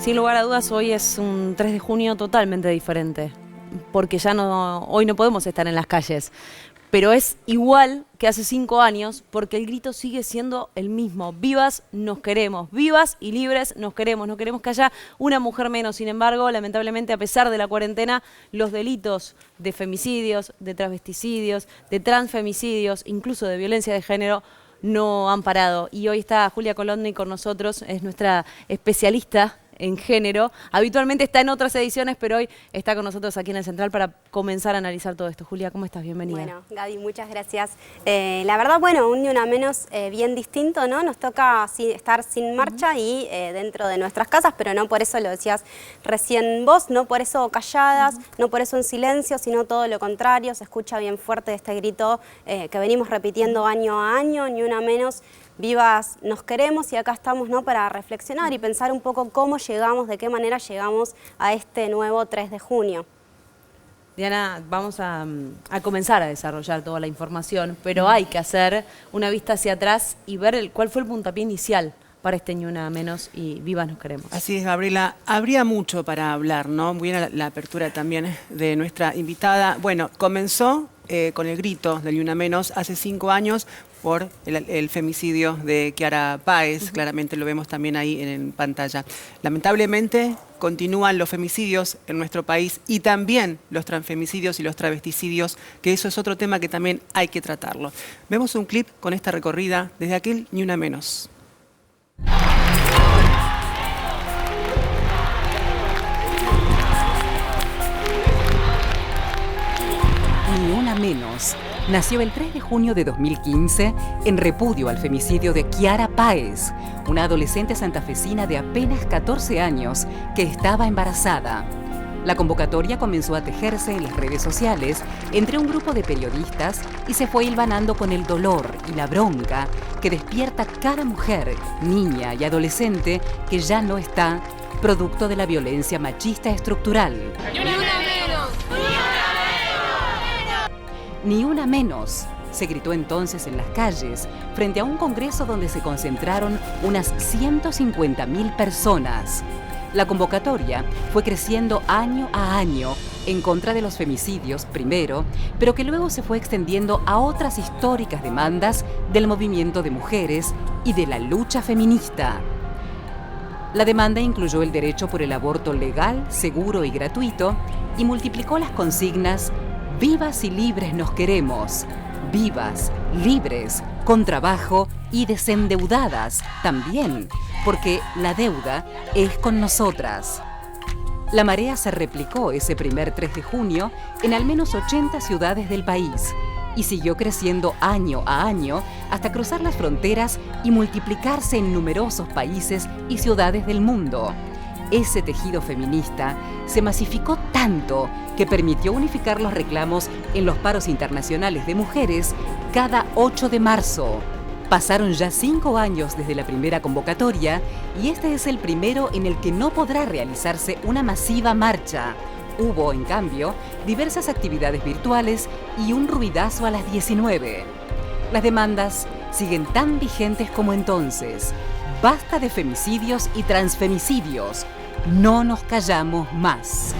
Sin lugar a dudas, hoy es un 3 de junio totalmente diferente, porque hoy no podemos estar en las calles, pero es igual que hace 5 años, porque el grito sigue siendo el mismo. Vivas nos queremos, vivas y libres nos queremos, no queremos que haya una mujer menos. Sin embargo, lamentablemente, a pesar de la cuarentena, los delitos de femicidios, de travesticidios, de transfemicidios, incluso de violencia de género, no han parado. Y hoy está Julia Colodny con nosotros, es nuestra especialista en género. Habitualmente está en otras ediciones, pero hoy está con nosotros aquí en el Central para comenzar a analizar todo esto. Julia, ¿cómo estás? Bienvenida. Bueno, Gaby, muchas gracias. La verdad, bueno, un Ni Una Menos bien distinto, ¿no? Nos toca estar sin marcha y dentro de nuestras casas, pero no por eso lo decías recién vos, no por eso calladas, no por eso en silencio, sino todo lo contrario. Se escucha bien fuerte este grito que venimos repitiendo año a año, Ni Una Menos. Vivas nos queremos, y acá estamos, ¿no?, para reflexionar y pensar un poco cómo llegamos, de qué manera llegamos a este nuevo 3 de junio. Diana, vamos a comenzar a desarrollar toda la información, pero hay que hacer una vista hacia atrás y ver cuál fue el puntapié inicial para este Ni Una Menos y Vivas nos queremos. Así es, Gabriela. Habría mucho para hablar, ¿no? Muy bien la apertura también de nuestra invitada. Bueno, comenzó con el grito del Ni Una Menos hace 5 años por el femicidio de Kiara Páez. Claramente lo vemos también ahí en pantalla. Lamentablemente continúan los femicidios en nuestro país y también los transfemicidios y los travesticidios, que eso es otro tema que también hay que tratarlo. Vemos un clip con esta recorrida desde aquel Ni Una Menos. Ni Una Menos nació el 3 de junio de 2015 en repudio al femicidio de Kiara Páez, una adolescente santafesina de apenas 14 años que estaba embarazada. La convocatoria comenzó a tejerse en las redes sociales entre un grupo de periodistas y se fue hilvanando con el dolor y la bronca que despierta cada mujer, niña y adolescente que ya no está, producto de la violencia machista estructural. ¡Ni una menos! Ni una menos, se gritó entonces en las calles, frente a un congreso donde se concentraron unas 150.000 personas. La convocatoria fue creciendo año a año en contra de los femicidios primero, pero que luego se fue extendiendo a otras históricas demandas del movimiento de mujeres y de la lucha feminista. La demanda incluyó el derecho por el aborto legal, seguro y gratuito y multiplicó las consignas «Vivas y libres nos queremos», «Vivas, libres, con trabajo y desendeudadas» también, porque la deuda es con nosotras. La marea se replicó ese primer 3 de junio en al menos 80 ciudades del país y siguió creciendo año a año hasta cruzar las fronteras y multiplicarse en numerosos países y ciudades del mundo. Ese tejido feminista se masificó tanto que permitió unificar los reclamos en los paros internacionales de mujeres cada 8 de marzo. Pasaron ya 5 años desde la primera convocatoria y este es el primero en el que no podrá realizarse una masiva marcha. Hubo, en cambio, diversas actividades virtuales y un ruidazo a las 19. Las demandas siguen tan vigentes como entonces. Basta de femicidios y transfemicidios. No nos callamos más.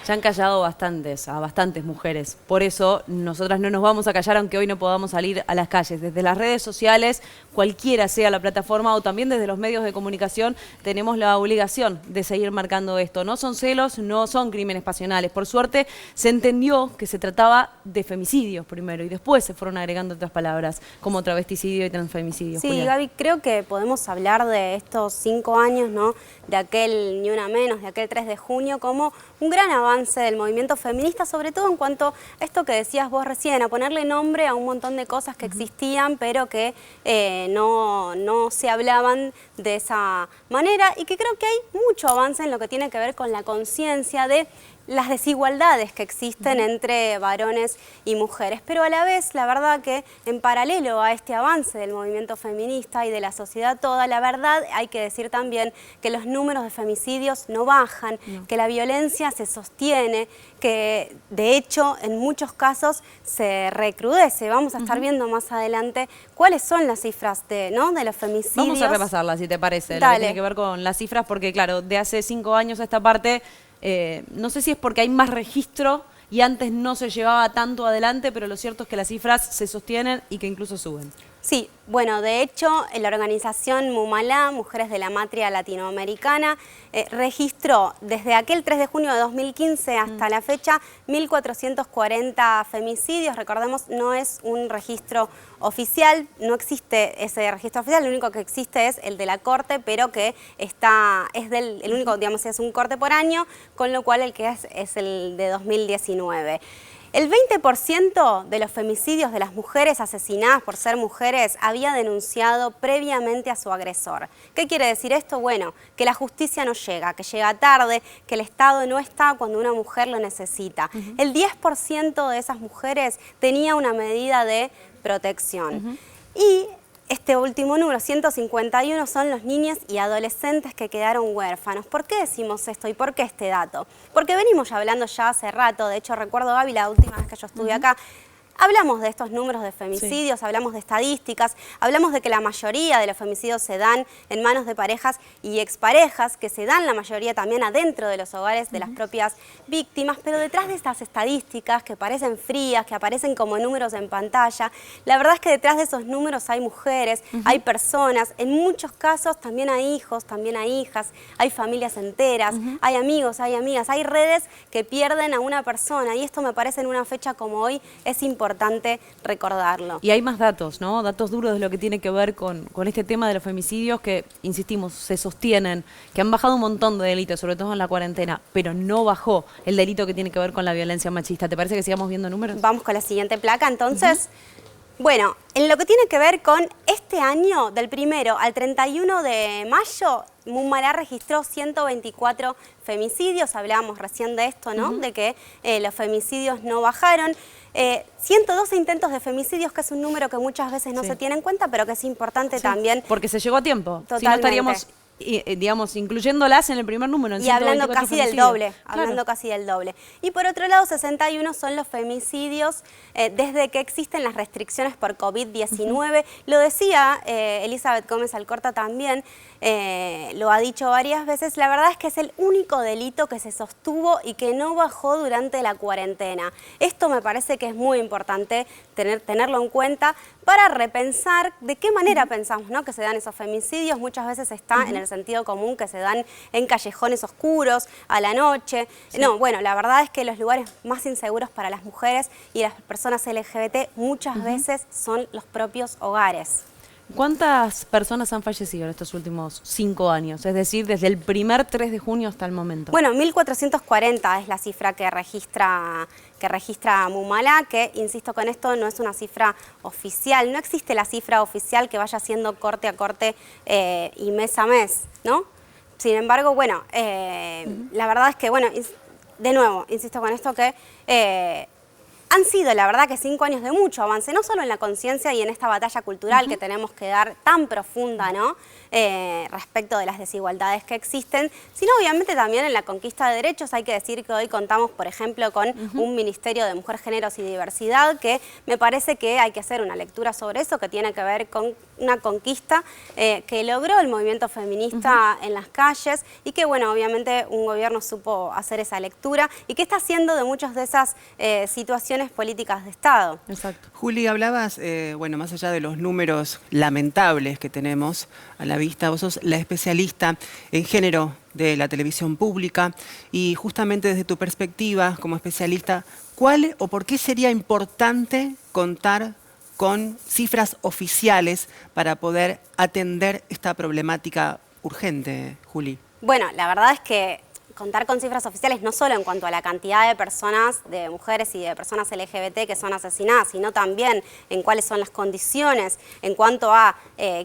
Ya han callado a bastantes mujeres. Por eso nosotras no nos vamos a callar aunque hoy no podamos salir a las calles. Desde las redes sociales, cualquiera sea la plataforma o también desde los medios de comunicación, tenemos la obligación de seguir marcando esto. No son celos, no son crímenes pasionales. Por suerte se entendió que se trataba de femicidios primero y después se fueron agregando otras palabras como travesticidio y transfemicidio. Sí, Julia. Gaby, creo que podemos hablar de estos 5 años, ¿no?, de aquel Ni Una Menos, de aquel 3 de junio, como un gran avance del movimiento feminista, sobre todo en cuanto a esto que decías vos recién, a ponerle nombre a un montón de cosas que existían, pero que no se hablaban de esa manera, y que creo que hay mucho avance en lo que tiene que ver con la conciencia de las desigualdades que existen entre varones y mujeres. Pero a la vez, la verdad que en paralelo a este avance del movimiento feminista y de la sociedad toda, la verdad hay que decir también que los números de femicidios no bajan, que la violencia se sostiene, que de hecho en muchos casos se recrudece. Vamos a estar viendo más adelante cuáles son las cifras de los femicidios. Vamos a repasarlas, si te parece, lo que Dale. tiene que ver con las cifras, porque claro, de hace 5 años a esta parte, no sé si es porque hay más registro y antes no se llevaba tanto adelante, pero lo cierto es que las cifras se sostienen y que incluso suben. Sí, bueno, de hecho, la organización Mumalá, Mujeres de la Matria Latinoamericana, registró desde aquel 3 de junio de 2015 hasta la fecha 1.440 femicidios. Recordemos, no es un registro oficial, no existe ese registro oficial, lo único que existe es el de la Corte, pero que es el único, digamos, es un corte por año, con lo cual el que es el de 2019. El 20% de los femicidios de las mujeres asesinadas por ser mujeres había denunciado previamente a su agresor. ¿Qué quiere decir esto? Bueno, que la justicia no llega, que llega tarde, que el Estado no está cuando una mujer lo necesita. El 10% de esas mujeres tenía una medida de protección. Y este último número, 151, son los niños y adolescentes que quedaron huérfanos. ¿Por qué decimos esto y por qué este dato? Porque venimos hablando ya hace rato, de hecho recuerdo, Gaby, la última vez que yo estuve acá, hablamos de estos números de femicidios, hablamos de estadísticas, hablamos de que la mayoría de los femicidios se dan en manos de parejas y exparejas, que se dan la mayoría también adentro de los hogares de las propias víctimas, pero detrás de estas estadísticas que parecen frías, que aparecen como números en pantalla, la verdad es que detrás de esos números hay mujeres, hay personas, en muchos casos también hay hijos, también hay hijas, hay familias enteras, hay amigos, hay amigas, hay redes que pierden a una persona, y esto me parece en una fecha como hoy es importante recordarlo. Y hay más datos, ¿no? Datos duros de lo que tiene que ver con este tema de los femicidios que, insistimos, se sostienen, que han bajado un montón de delitos, sobre todo en la cuarentena, pero no bajó el delito que tiene que ver con la violencia machista. ¿Te parece que sigamos viendo números? Vamos con la siguiente placa, entonces. Bueno, en lo que tiene que ver con este año, del 1 al 31 de mayo, Mumalá registró 124 femicidios, hablábamos recién de esto, ¿no? De que los femicidios no bajaron. 112 intentos de femicidios, que es un número que muchas veces no se tiene en cuenta, pero que es importante también. Porque se llegó a tiempo. Totalmente. Si no estaríamos, digamos, incluyéndolas en el primer número. En Y hablando 124 casi del femicidios. doble, hablando casi del doble. Y por otro lado, 61 son los femicidios desde que existen las restricciones por COVID-19. Lo decía Elizabeth Gómez Alcorta también, lo ha dicho varias veces, la verdad es que es el único delito que se sostuvo y que no bajó durante la cuarentena. Esto me parece que es muy importante tenerlo en cuenta para repensar de qué manera pensamos, ¿no?, que se dan esos femicidios. Muchas veces está en el sentido común que se dan en callejones oscuros, a la noche. No, bueno, la verdad es que los lugares más inseguros para las mujeres y las personas LGBT muchas veces son los propios hogares. ¿Cuántas personas han fallecido en estos últimos 5 años? Es decir, desde el primer 3 de junio hasta el momento. Bueno, 1.440 es la cifra que registra Mumalá, que, insisto con esto, no es una cifra oficial. No existe la cifra oficial que vaya siendo corte a corte y mes a mes, ¿no? Sin embargo, bueno, la verdad es que, bueno, de nuevo, insisto con esto que han sido, la verdad, que 5 años de mucho avance, no solo en la conciencia y en esta batalla cultural que tenemos que dar tan profunda, ¿no?, respecto de las desigualdades que existen, sino obviamente también en la conquista de derechos. Hay que decir que hoy contamos, por ejemplo, con un Ministerio de Mujer, Géneros y Diversidad, que me parece que hay que hacer una lectura sobre eso, que tiene que ver con una conquista que logró el movimiento feminista en las calles y que, bueno, obviamente un gobierno supo hacer esa lectura y que está haciendo de muchas de esas situaciones políticas de Estado. Exacto. Juli, hablabas, bueno, más allá de los números lamentables que tenemos a la vista, vos sos la especialista en género de la televisión pública y justamente desde tu perspectiva como especialista, ¿cuál o por qué sería importante contar con cifras oficiales para poder atender esta problemática urgente, Juli? Bueno, la verdad es que contar con cifras oficiales no solo en cuanto a la cantidad de personas, de mujeres y de personas LGBT que son asesinadas, sino también en cuáles son las condiciones, en cuanto a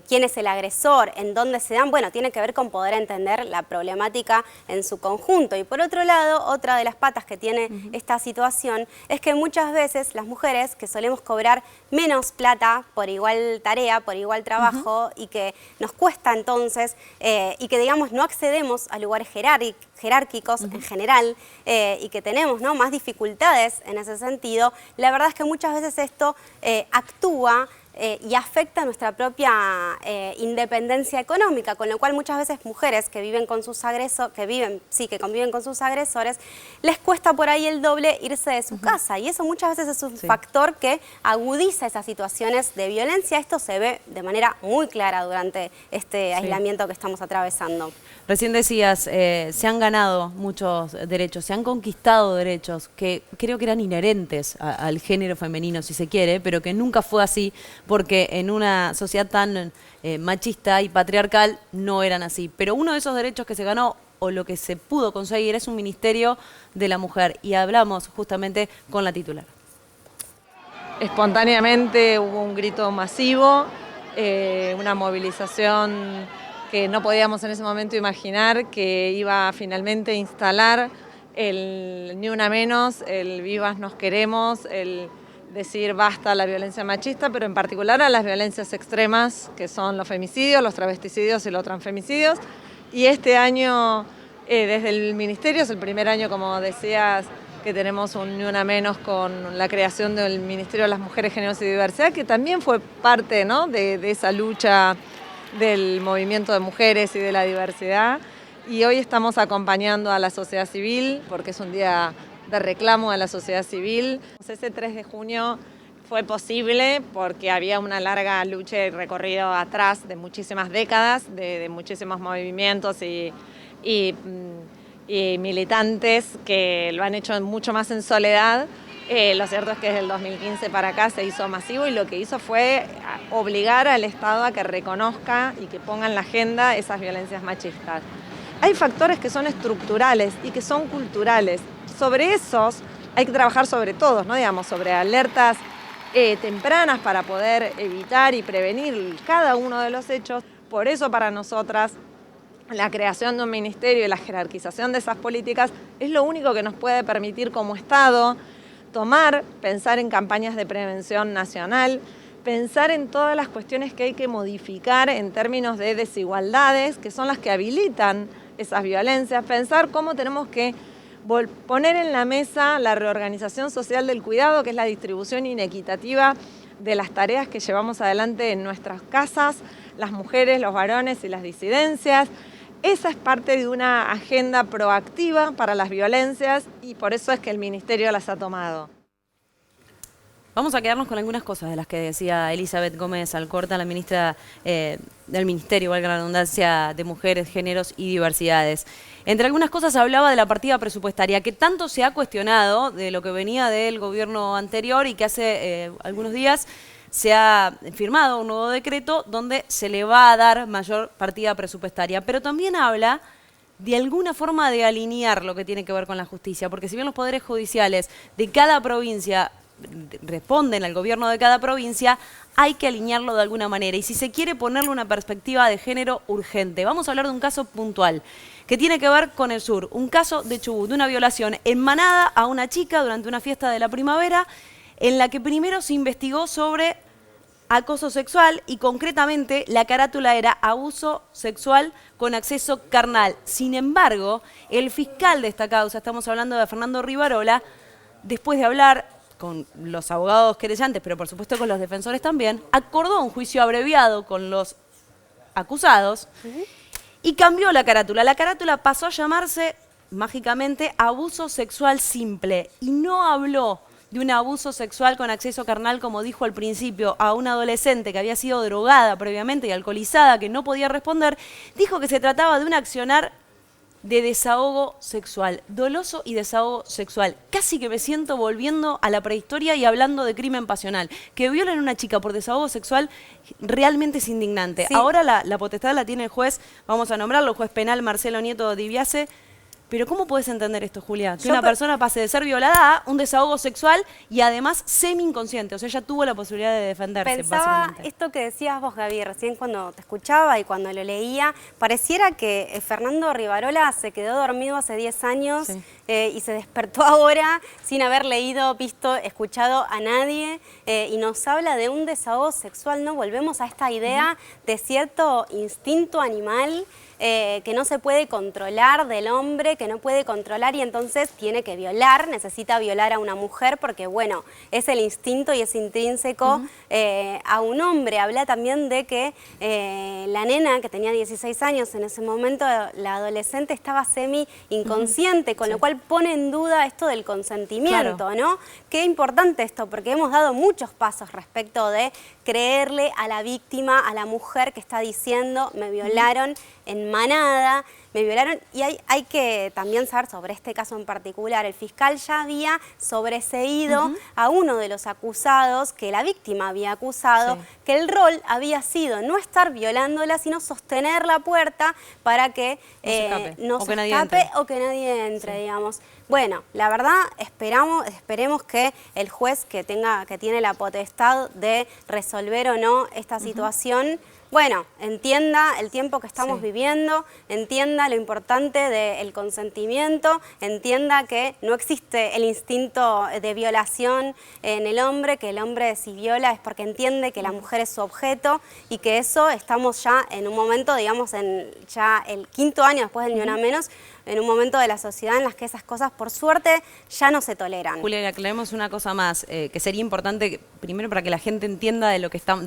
quién es el agresor, en dónde se dan, bueno, tiene que ver con poder entender la problemática en su conjunto. Y por otro lado, otra de las patas que tiene esta situación es que muchas veces las mujeres que solemos cobrar menos plata por igual tarea, por igual trabajo, y que nos cuesta entonces, y que digamos no accedemos a lugares jerárquicos en general, y que tenemos, ¿no?, más dificultades en ese sentido, la verdad es que muchas veces esto actúa y afecta nuestra propia independencia económica, con lo cual muchas veces mujeres que viven con sus que conviven con sus agresores, les cuesta por ahí el doble irse de su casa, y eso muchas veces es un factor que agudiza esas situaciones de violencia. Esto se ve de manera muy clara durante este aislamiento que estamos atravesando. Recién decías, se han ganado muchos derechos, se han conquistado derechos que creo que eran inherentes al género femenino, si se quiere, pero que nunca fue así, porque en una sociedad tan machista y patriarcal no eran así. Pero uno de esos derechos que se ganó, o lo que se pudo conseguir, es un Ministerio de la Mujer. Y hablamos justamente con la titular. Espontáneamente hubo un grito masivo, una movilización que no podíamos en ese momento imaginar, que iba a finalmente instalar el Ni Una Menos, el Vivas Nos Queremos, el decir basta a la violencia machista, pero en particular a las violencias extremas, que son los femicidios, los travesticidios y los transfemicidios. Y este año, desde el Ministerio, es el primer año, como decías, que tenemos un Ni Una Menos con la creación del Ministerio de las Mujeres, Géneros y Diversidad, que también fue parte, ¿no?, de esa lucha del movimiento de mujeres y de la diversidad. Y hoy estamos acompañando a la sociedad civil, porque es un día de reclamo a la sociedad civil. Ese 3 de junio fue posible porque había una larga lucha y recorrido atrás de muchísimas décadas, de muchísimos movimientos y militantes que lo han hecho mucho más en soledad. Lo cierto es que desde el 2015 para acá se hizo masivo, y lo que hizo fue obligar al Estado a que reconozca y que ponga en la agenda esas violencias machistas. Hay factores que son estructurales y que son culturales. Sobre esos hay que trabajar sobre todos, ¿no? Digamos, sobre alertas tempranas para poder evitar y prevenir cada uno de los hechos. Por eso para nosotras la creación de un ministerio y la jerarquización de esas políticas es lo único que nos puede permitir como Estado pensar en campañas de prevención nacional, pensar en todas las cuestiones que hay que modificar en términos de desigualdades, que son las que habilitan esas violencias, pensar cómo tenemos que poner en la mesa la reorganización social del cuidado, que es la distribución inequitativa de las tareas que llevamos adelante en nuestras casas, las mujeres, los varones y las disidencias. Esa es parte de una agenda proactiva para las violencias, y por eso es que el Ministerio las ha tomado. Vamos a quedarnos con algunas cosas de las que decía Elizabeth Gómez Alcorta, la ministra del Ministerio, valga la redundancia, de Mujeres, Géneros y Diversidades. Entre algunas cosas hablaba de la partida presupuestaria, que tanto se ha cuestionado de lo que venía del gobierno anterior, y que hace algunos días se ha firmado un nuevo decreto donde se le va a dar mayor partida presupuestaria. Pero también habla de alguna forma de alinear lo que tiene que ver con la justicia, porque si bien los poderes judiciales de cada provincia responden al gobierno de cada provincia, hay que alinearlo de alguna manera, y si se quiere ponerle una perspectiva de género urgente. Vamos a hablar de un caso puntual que tiene que ver con el sur, un caso de Chubut, de una violación en Manada a una chica durante una fiesta de la primavera, en la que primero se investigó sobre acoso sexual, y concretamente la carátula era abuso sexual con acceso carnal. Sin embargo, el fiscal de esta causa, estamos hablando de Fernando Rivarola, después de hablar con los abogados querellantes, pero por supuesto con los defensores también, acordó un juicio abreviado con los acusados y cambió la carátula. La carátula pasó a llamarse, mágicamente, abuso sexual simple, y no habló de un abuso sexual con acceso carnal, como dijo al principio, a una adolescente que había sido drogada previamente y alcoholizada, que no podía responder. Dijo que se trataba de un accionar de desahogo sexual, doloso y desahogo sexual. Casi que me siento volviendo a la prehistoria y hablando de crimen pasional. Que violen a una chica por desahogo sexual realmente es indignante. Sí. Ahora la potestad la tiene el juez, vamos a nombrarlo, el juez penal Marcelo Nieto Dibiase, Pero ¿cómo puedes entender esto, Julia? Que Yo una pe- persona pase de ser violada a un desahogo sexual y además semi-inconsciente. O sea, ella tuvo la posibilidad de defenderse, Pensaba básicamente. esto que decías vos, Gaby, recién cuando te escuchaba y cuando lo leía, pareciera que Fernando Rivarola se quedó dormido hace 10 años Sí. y se despertó ahora sin haber leído, visto, escuchado a nadie y nos habla de un desahogo sexual, ¿no? Volvemos a esta idea de cierto instinto animal que no se puede controlar del hombre, que no puede controlar y entonces tiene que violar, necesita violar a una mujer porque, bueno, es el instinto y es intrínseco a un hombre. Habla también de que la nena, que tenía 16 años en ese momento, la adolescente estaba semi-inconsciente, con lo cual pone en duda esto del consentimiento, Claro. ¿no? Qué importante esto, porque hemos dado muchos pasos respecto de creerle a la víctima, a la mujer que está diciendo, me violaron en manada, me violaron, y hay que también saber sobre este caso en particular. El fiscal ya había sobreseído a uno de los acusados, que la víctima había acusado, Sí. que el rol había sido no estar violándola, sino sostener la puerta para que no o se que nadie escape entre. o que nadie entre, digamos. Bueno, la verdad, esperemos que el juez que tiene la potestad de resolver o no esta situación, bueno, entienda el tiempo que estamos Sí. viviendo, entienda lo importante del consentimiento, entienda que no existe el instinto de violación en el hombre, que el hombre si viola es porque entiende que la mujer es su objeto y que eso estamos ya en un momento, digamos, en ya el 5.º año después del Ni Una Menos, en un momento de la sociedad en las que esas cosas, por suerte, ya no se toleran. Julia, le aclaremos una cosa más, que sería importante, primero para que la gente entienda de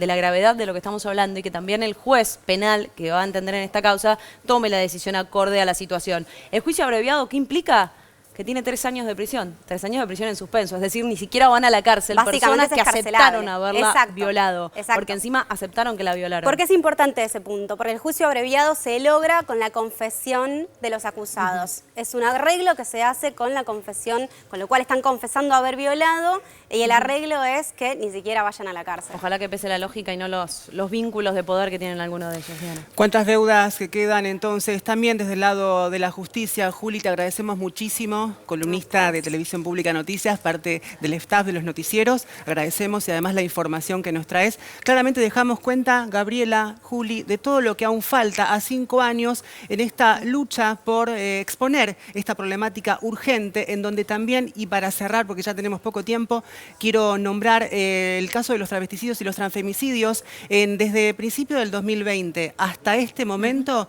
la gravedad de lo que estamos hablando y que también el juez penal que va a entender en esta causa tome la decisión acorde a la situación. ¿El juicio abreviado qué implica? Que tiene 3 años de prisión, 3 años de prisión en suspenso, es decir, ni siquiera van a la cárcel Básicamente personas que es excarcelable. aceptaron haberla Exacto, violado, exacto. porque encima aceptaron que la violaron. ¿Por qué es importante ese punto? Porque el juicio abreviado se logra con la confesión de los acusados. Es un arreglo que se hace con la confesión, con lo cual están confesando haber violado y el arreglo es que ni siquiera vayan a la cárcel. Ojalá que pese la lógica y no los vínculos de poder que tienen algunos de ellos, Diana. ¿Cuántas deudas que quedan entonces? También desde el lado de la justicia, Juli, te agradecemos muchísimo, columnista de Televisión Pública Noticias, parte del staff de los noticieros. Agradecemos y además la información que nos traes. Claramente dejamos cuenta, Gabriela, Juli, de todo lo que aún falta a 5 años en esta lucha por exponer esta problemática urgente, en donde también, y para cerrar, porque ya tenemos poco tiempo, quiero nombrar el caso de los travesticidios y los transfemicidios. Desde principio del 2020 hasta este momento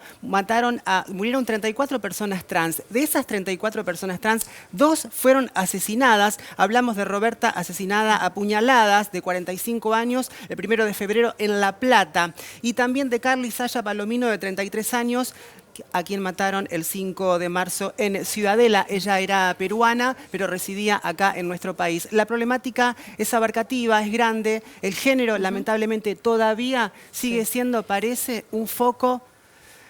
murieron 34 personas trans. De esas 34 personas trans, 2 fueron asesinadas. Hablamos de Roberta, asesinada a puñaladas, de 45 años, el 1 de febrero en La Plata. Y también de Carly Saya Palomino, de 33 años, a quien mataron el 5 de marzo en Ciudadela. Ella era peruana, pero residía acá en nuestro país. La problemática es abarcativa, es grande. El género, lamentablemente, todavía sigue siendo, parece, un foco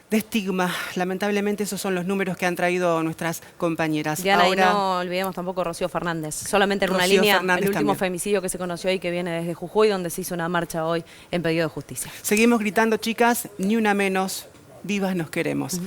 de estigma. Lamentablemente esos son los números que han traído nuestras compañeras. Diana, Ahora, y no olvidemos tampoco Rocío Fernández. Solamente en una Rocío línea, Fernández el último también. femicidio que se conoció y que viene desde Jujuy, donde se hizo una marcha hoy en pedido de justicia. seguimos gritando, chicas, ni una menos, vivas nos queremos.